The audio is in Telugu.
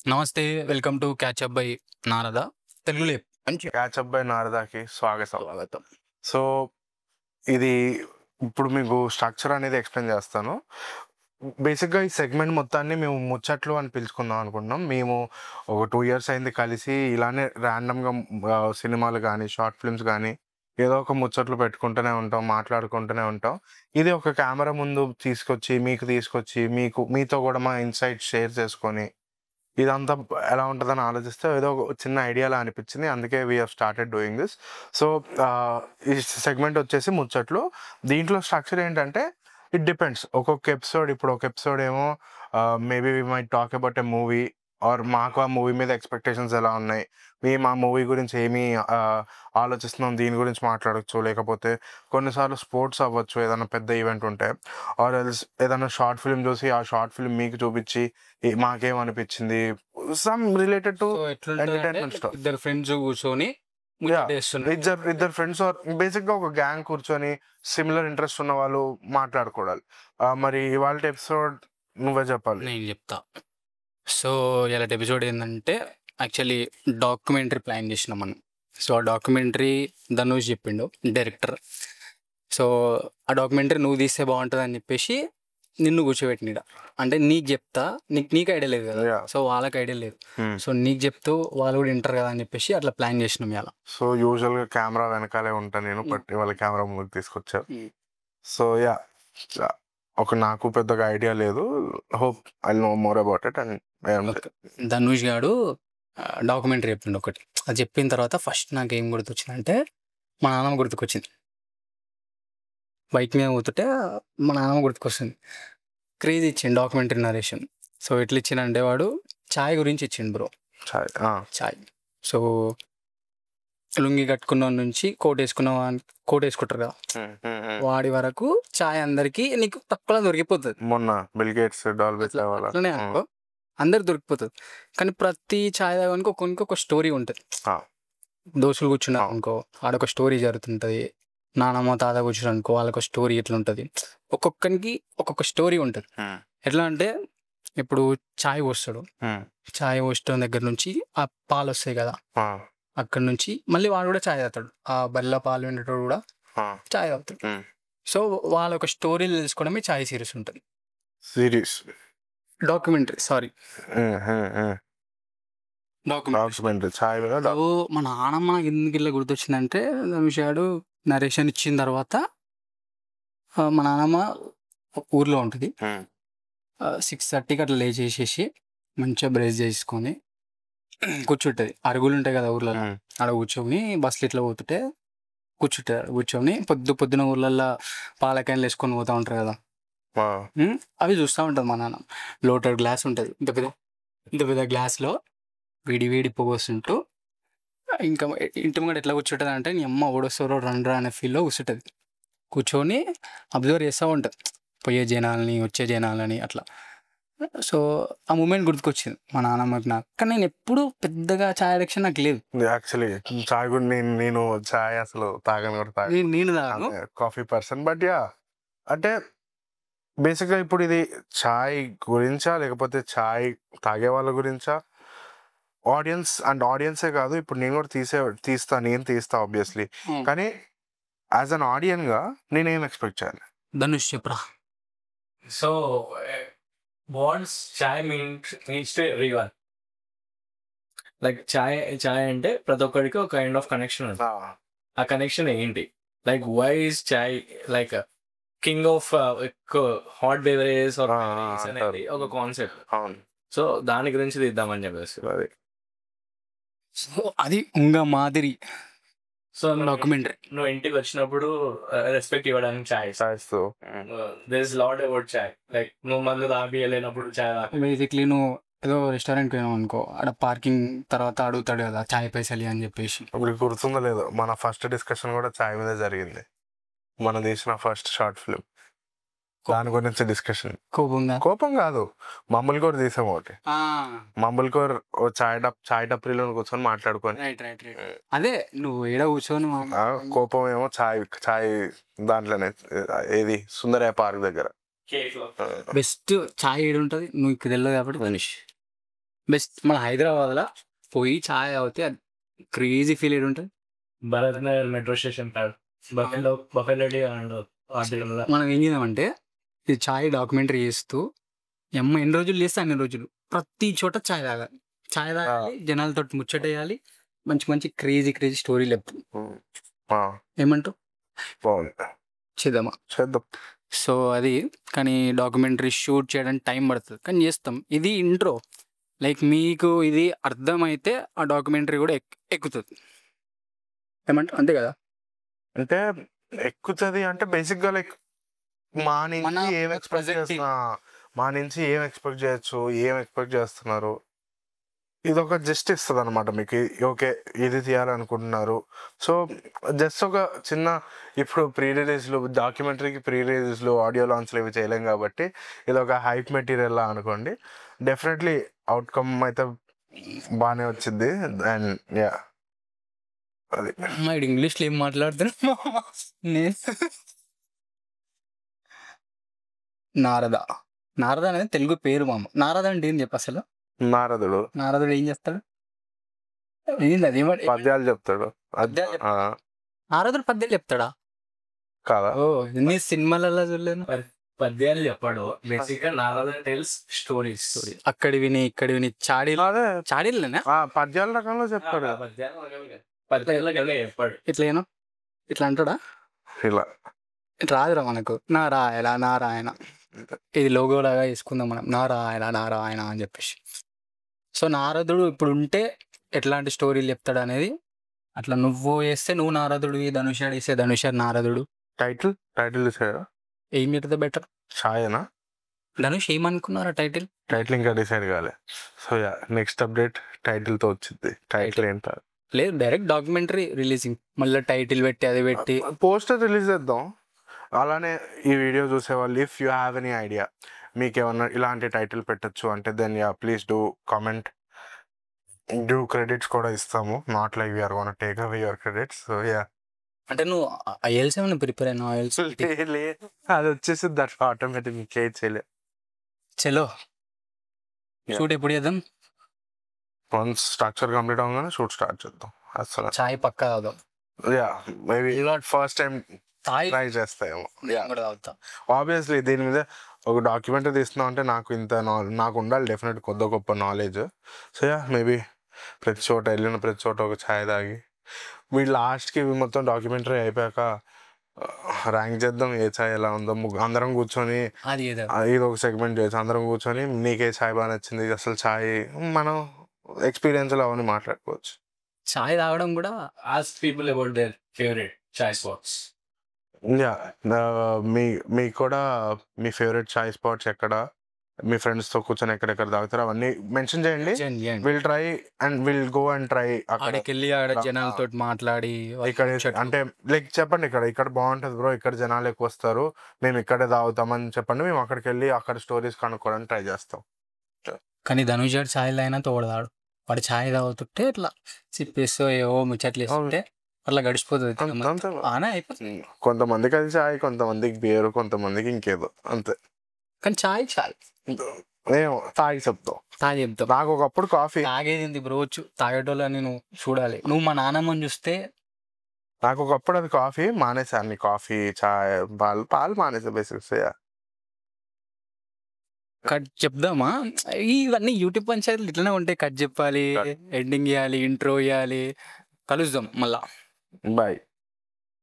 నమస్తే. Welcome to catch up by Narada. తెలుగులో మంచి క్యాచప్ బై నారదాకి స్వాగతం. స్వాగతం. సో, ఇది ఇప్పుడు మీకు స్ట్రక్చర్ అనేది ఎక్స్‌ప్లెయిన్ చేస్తాను. బేసిక్‌గా ఈ సెగ్మెంట్ మొత్తాన్ని మేము ముచ్చట్లు అని పిలుచుకుందాం అనుకుంటున్నాం. మేము ఒక 2 ఇయర్స్ అయింది కలిసి ఇలానే ర్యాండమ్‌గా సినిమాలు గానీ, షార్ట్ ఫిల్మ్స్ గానీ, ఏదో ఒక ముచ్చట్లు పెట్టుకుంటూనే ఉంటాం, మాట్లాడుకుంటూనే ఉంటాం. ఇది ఒక కెమెరా ముందు తీసుకొచ్చి మీతో గూడా మా ఇన్‌సైట్స్ షేర్ చేసుకొని ఇదంతా ఎలా ఉంటదని ఆలోచిస్తే ఏదో ఒక చిన్న ఐడియాలా అనిపించింది. అందుకే we have started doing this. So, ఈ సెగ్మెంట్ వచ్చేసి ముచ్చట్లు. దీంట్లో స్ట్రక్చర్ ఏంటంటే ఇట్ డిపెండ్స్. ఇప్పుడు ఒక ఎపిసోడ్ ఏమో maybe we might talk about a movie or మాకు ఆ మూవీ మీద ఎక్స్‌పెక్టేషన్స్ ఎలా ఉన్నాయి? మేము ఆ మూవీ గురించి ఏమి ఆలోచిస్తున్నాం దీని గురించి మాట్లాడొచ్చు. లేకపోతే కొన్నిసార్లు స్పోర్ట్స్ అవ్వచ్చు ఏదైనా పెద్ద ఈవెంట్ ఉంటే. ఆర్ ఎల్స్ ఏదైనా షార్ట్ ఫిల్మ్ చూసి ఆ షార్ట్ ఫిల్మ్ మీకు చూపించి మాకేమనిపించింది సమ్ రిలేటెడ్ టు సో ఎట్లుంటదంటే ఎంటర్‌టైన్‌మెంట్ స్టఫ్. ఇద్దరు ఫ్రెండ్స్ కూర్చొని యాహ్! ముచ్చటేస్తున్నారు. ఇద్దరు ఫ్రెండ్స్ ఆర్ బేసిక్‌గా ఒక గ్యాంగ్ కూర్చొని సిమిలర్ ఇంట్రెస్ట్ ఉన్న వాళ్ళు మాట్లాడుకోవడాలు. మరి ఇవాల్టి ఎపిసోడ్ నువ్వే చెప్పాలి. నేను చెప్తా. సో ఇయాలటి ఎపిసోడ్ ఏందంటే యాక్చువల్లీ డాక్యుమెంటరీ ప్లాన్ చేసినాం మనం. సో ఆ డాక్యుమెంటరీ ధనుష్ చెప్పిండు డైరెక్టర్. సో ఆ డాక్యుమెంటరీ నువ్వు తీస్తే బాగుంటుందని చెప్పేసి నిన్ను కూర్చోబెట్టిన ఈడ. అంటే నీకు చెప్తా, నీకు ఐడియా లేదు కదా. యాహ్! సో వాళ్ళకి ఐడియా లేదు. హ్మ్. సో నీకు చెప్తూ వాళ్ళు కూడా వింటారు కదా అని చెప్పేసి అట్లా ప్లాన్ చేసినాం ఇవాళ. సో, యూజువల్‌గా కెమెరా వెనకాలే ఉంటా నేను. బట్ ఇవాళ కెమెరా ముందుకు తీసుకొచ్చారు. So, yeah! నాకు పెద్దగా ఐడియా లేదు. Hope I will know more about it and okay. Dhanush గాడు డాక్యుమెంటరీ చెప్పిండు ఒకటి. అది చెప్పిన తర్వాత ఫస్ట్ నాకేం గుర్తొచ్చిందంటే మా నాన్నమ్మ గుర్తుకొచ్చింది. బైక్ మీద పోతుంటే మా నాన్నమ్మ గుర్తుకొస్తుంది. క్రేజ్ ఇచ్చిండు డాక్యుమెంటరీ నరేషన్. సో ఎట్లా ఇచ్చిండంటే వాడు చాయ్ గురించి ఇచ్చిండు బ్రో. చాయ్. సో లుంగి కట్టుకున్నోడి నుంచి కోట్ వేసుకుంటారు కదా, వాడి వరకు చాయ్ అందరికి నీకు తక్కువలో దొరికిపోతుంది. మొన్న బిల్ గేట్స్ డాల్బీ అట్లనే అనుకో, అందరికి దొరికిపోతుంది. కానీ ప్రతి చాయ్ తాగడానికి ఒక స్టోరీ ఉంటుంది. దోస్తులు కూర్చున్నారు అనుకో, ఆడొక స్టోరీ జరుగుతుంటుంది. నానమ్మ తాత కూర్చున్నారు అనుకో, వాళ్ళొక స్టోరీ ఎట్లా ఉంటుంది. ఒక్కొక్కరికి ఒక్కొక్క స్టోరీ ఉంటుంది. ఎట్లా అంటే ఇప్పుడు చాయ్ పోస్తాడు, చాయ్ పోసడం దగ్గర నుంచి ఆ పాలు వస్తాయి కదా, అక్కడ నుంచి మళ్ళీ వాడు కూడా చాయ్ తాగుతాడు. ఆ బల్ల పాలు ఉండేటోడు కూడా చాయ్ తాగుతాడు. సో వాళ్ళ ఒక స్టోరీలు తెలుసుకోవడమే చాయ్ సిరీస్ ఉంటుంది. డాక్యుమెంటరీ సో మా నాన్నమ్మ ఎందుకు ఇట్లా గుర్తొచ్చిందంటే విషయాడు నరేషన్ ఇచ్చిన తర్వాత మా నాన్నమ్మ ఊర్లో ఉంటుంది. 6:30కి అట్లా లేచేసేసి మంచిగా బ్రష్ చేసుకొని కూర్చుంటుంది. అరుగులు ఉంటాయి కదా ఊర్లలో, ఆడ కూర్చొని బస్సులు ఇట్లా పోతుంటే కూర్చొని పొద్దున ఊర్లల్లో పాలకాయలు వేసుకొని పోతూ ఉంటారు కదా, అవి చూస్తూ ఉంటుంది మా నాన్న. లోటెడ్ గ్లాస్ ఉంటుంది, ఇంత పెద్ద గ్లాస్లో వేడి పొగొస్తుంటూ ఇంకా ఇంటి ముంగట ఎట్లా కూర్చుంటుంది అంటే నీ అమ్మ ఓడొస్తారో రండ్రా అనే ఫీల్లో కూర్చొని అబ్జర్వ్ చేస్తూ ఉంటుంది పోయే జనాలని వచ్చే జనాలని అట్లా. సో ఆ మూమెంట్ గుర్తుకొచ్చింది మా నాన్నమ్మకి నాకు. కానీ నేను ఎప్పుడు పెద్దగా చాయ్ అడిక్షన్ నాకు లేదు. యాక్చువల్లీ చాయ్ కూడా నేను చాయ్ అసలు తాగను కూడా తాగను, కాఫీ పర్సన్. బట్ యా అంటే బేసిక్గా ఇప్పుడు ఇది చాయ్ గురించా లేకపోతే చాయ్ తాగే వాళ్ళ గురించా, ఆడియన్సే కాదు, ఇప్పుడు నేను కూడా తీస్తా ఆబ్వియస్లీ. కానీ యాజ్ అన్ ఆడియన్గా నేనేం ఎక్స్పెక్ట్ చేయాలి? ధనుష్ చెప్పరా. So what's chai means to everyone. Like chai అంటే ప్రతి ఒక్కరికి ఒక కైండ్ ఆఫ్ కనెక్షన్ ఉంటుంది. ఆ కనెక్షన్ ఏంటి? Like why is chai like king of hot beverages or అనేది ఒక కాన్సెప్ట్. సో దాని గురించి తీద్దామని చెప్పేసి సో అది ఉంగ మాదిరి. సో డాక్యుమెంటరీ నువ్వు ఇంటికి వచ్చినప్పుడు రెస్పెక్ట్ ఇవ్వడానికి chai there is lot about chai. Like నువ్వు మందు తాగి వెళ్ళినప్పుడు చాయ్ బేసిక్లీ నువ్వు ఏదో రెస్టారెంట్కి పోయినావు అనుకో, ఆడ పార్కింగ్ తర్వాత అడుగుతాడు కదా చాయ్ పైసలి అని చెప్పేసి. ఇప్పుడు గుర్తుందో లేదో మన ఫస్ట్ డిస్కషన్ కూడా చాయ్ మీదే జరిగింది. మనం తీసిన ఫస్ట్ షార్ట్ ఫిల్మ్ దాని గురించి డిస్కషన్. కోపం కాదు, మమ్మల్ని తీసాం ఒకటి. మమ్మల్ని చాయ్ టప్రీలో కూర్చొని మాట్లాడుకొని అదే నువ్వు ఏడ కూర్చొని కోపం ఏమో చాయ్ దాంట్లోనే ఏది సుందరయ్య పార్క్ దగ్గర. బెస్ట్ చాయ్ ఏడు ఉంటుంది నువ్వు ఇక్కడ వెళ్ళదు కాబట్టి ధనుష్ బెస్ట్ మన హైదరాబాద్లో పోయి చాయ్ తాగితే అది క్రేజీ ఫీల్ ఏడు ఉంటుంది. భరత్ నగర్ మెట్రో స్టేషన్ కాదు, బఫెలో అండ్ మనం ఏం చేద్దామంటే ఇది చాయ్ డాక్యుమెంటరీ చేస్తూ ఎన్ని రోజులు చేస్తే అన్ని రోజులు ప్రతి చోట చాయ్ తాగాలి, చాయ్ తాగాలి, జనాలతో ముచ్చట వేయాలి, మంచి మంచి క్రేజీ క్రేజీ స్టోరీలు చెప్తాం. ఏమంటావు? బాగుంది, చేద్దామా? చేద్దాం. సో అది కానీ డాక్యుమెంటరీ షూట్ చేయడానికి టైం పడుతుంది కానీ చేస్తాం. ఇది ఇంట్రో, లైక్ మీకు ఇది అర్థమైతే ఆ డాక్యుమెంటరీ కూడా ఎక్కుతుంది. ఏమంటావు? అంతే కదా. అంటే ఎక్కుతుంది అంటే బేసిక్గా లైక్ మా మన నుంచి ఏం ఎక్స్పెక్ట్ present చేస్తున్నా, మా నుంచి ఏం ఎక్స్పెక్ట్ చేయొచ్చు, ఏం ఎక్స్పెక్ట్ చేస్తున్నారు, ఇది ఒక జస్ట్ ఇస్తుంది అనమాట మీకు. ఓకే ఇది తీయాలనుకుంటున్నారు, సో జస్ట్ ఒక చిన్న ఇప్పుడు ప్రీ రిలీజ్లు, డాక్యుమెంటరీకి ప్రీ రిలీజ్లు, ఆడియో లాంచ్లు ఇవి చేయలేం కాబట్టి ఇది ఒక హైప్ మెటీరియల్ లా అనుకోండి. డెఫినెట్లీ అవుట్కమ్ అయితే బాగానే వచ్చింది. అండ్ యా అది మరి ఇంగ్లీష్లో ఏం మాట్లాడుతున్నా నేను. నారద, నారద అనేది తెలుగు పేరు మామ. నారద అంటే ఏం చెప్పు అసలు? నారదుడు నారదుడు ఏం చేస్తాడు? ఏంది అది? పద్యాలు చెప్తాడు. పద్యాలు ఆ, నారదుడు పద్యాలు చెప్తాడా? కాదా? ఓ ఎన్ని సినిమాలలో చూడలేను. పద్యాలు చెప్పాడు. బేసిక్ గా నారద టెల్స్ స్టోరీస్. అక్కడి విని ఇక్కడి విని చాడీలు, అదే చాడీలనే పద్యాల రకంలో చెప్తాడు. పద్యాలు చెప్పాడు. ఇట్లా ఏనో ఇట్లా అంటాడా? ఇలా ఇట్లా రాదురా మనకు. నారాయణ నారాయణ, ఇది లోగో లాగా వేసుకుందాం మనం, నారాయణ నారాయణ అని చెప్పేసి. సో నారదుడు ఇప్పుడు ఉంటే ఎట్లాంటి స్టోరీలు చెప్తాడు అనేది అట్లా నువ్వు వేస్తే నువ్వు నారదుడు, ధనుష్ వేస్తే ధనుష్ నారదుడు. టైటిల్ డిసైడ్ ఏం చెప్తే బెటర్? ఛాయనా? ధనుష్ ఏమనుకున్నారా టైటిల్? టైటిల్ ఇంకా డిసైడ్ కాలే. So yeah next update title తో వచ్చింది. టైటిల్ ఏంటో లేదు, డైరెక్ట్ డాక్యుమెంటరీ రిలీజింగ్, మళ్ళీ టైటిల్ పెట్టి అది పెట్టి పోస్టర్ రిలీజ్ చేద్దాం. అలానే ఈ వీడియో చూసే వాళ్ళు if you have any idea, మీకు ఏమన్నా ఇలాంటి టైటిల్ పెట్టచ్చు అంటే then yeah please do comment. Do credits కూడా ఇస్తాము, not like we're gonna take away your credits. So yeah అంటే నువ్వు ఐఎల్స్ ఏమైనా ప్రిపేర్ అయినా? ఐఎల్స్ అది వచ్చేసి దట్ ఆటోమేటిక్ మీకు చేయలే. చలో షూట్ ఎప్పుడు చేద్దాం? వన్స్ స్ట్రక్చర్ కంప్లీట్ అవ్వగానే షూట్ స్టార్ట్ చేద్దాం. అసలు చాయ్ పక్కా తాగుదాం. యా మేబీ ఫస్ట్ టైం తాయి ట్రై చేస్తాయేమో. కూడా తాగుతా. ఆబ్వియస్లీ దీని మీద ఒక డాక్యుమెంటరీ తీస్తున్నాం అంటే నాకు ఇంత నాకు ఉండాలి డెఫినెట్ కొద్ది గొప్ప నాలెడ్జ్. సో యా మేబీ ప్రతి చోట వెళ్ళిన ప్రతి చోట ఒక ఛాయ్ తాగి వీళ్ళు లాస్ట్కి మొత్తం డాక్యుమెంటరీ అయిపోయాక ర్యాంక్ చేద్దాం ఏ ఛాయ్ ఎలా ఉందో. అందరం కూర్చొని అది ఇది ఒక సెగ్మెంట్ చేసి అందరం కూర్చొని నీకే ఛాయ్ బాగా నచ్చింది, అసలు ఛాయ్ మనం ఎక్స్పీరియన్స్లు అవన్నీ మాట్లాడుకోవచ్చు. చాయ్ తాగడం కూడా ask people about their favourite chai spots. Yeah మీకు కూడా మీ ఫేవరెట్ చాయ్ స్పాట్స్ ఎక్కడ, మీ ఫ్రెండ్స్తో కూర్చొని ఎక్కడెక్కడ తాగుతారు అవన్నీ మెన్షన్ చేయండి. Will try and will go and try. అక్కడికి వెళ్ళి ఆడ జనాలతో మాట్లాడి ఇక్కడ అంటే లైక్ చెప్పండి ఇక్కడ బాగుంటుంది బ్రో, ఇక్కడ జనాలు ఎక్కువ వస్తారు, మేము ఇక్కడే తాగుతామని చెప్పండి. మేము అక్కడికి వెళ్ళి అక్కడ స్టోరీస్ కనుక్కోవడానికి ట్రై చేస్తాం. కానీ ధనుష్ గారు ఛాయ్ అయినా తోడదాడు. వాడు ఛాయ్ తాగుతుంటే ఇట్లా సిప్పేస్తూ ఏవో ముచ్చట్లు వేస్తుంటే అట్లా గడిచిపోతుంది. అయిపోతుంది. కొంతమందికి అది చాయ్, కొంతమందికి బీరు, కొంతమందికి ఇంకేదో అంతే. కానీ చాయ్ చాయ్ ఏమో తాగి చెప్తాం. నాకు ఒకప్పుడు కాఫీ తాగేది బ్రో, తాగేటోళ్ళని నువ్వు చూడాలి. నువ్వు మా నాన్నమ్మని చూస్తే నాకు ఒకప్పుడు అది కాఫీ మానేసాను. కాఫీ చాయ్ పాలు మానేసా బేసిక్స్. కట్ చెప్దామా? ఇవన్నీ యూట్యూబ్ పంచాయతీలు ఇట్లనే ఉంటాయి. కట్ చెప్పాలి, ఎండింగ్ ఇవ్వాలి, ఇంట్రో ఇవ్వాలి. కలుద్దాం మళ్ళా. బాయ్.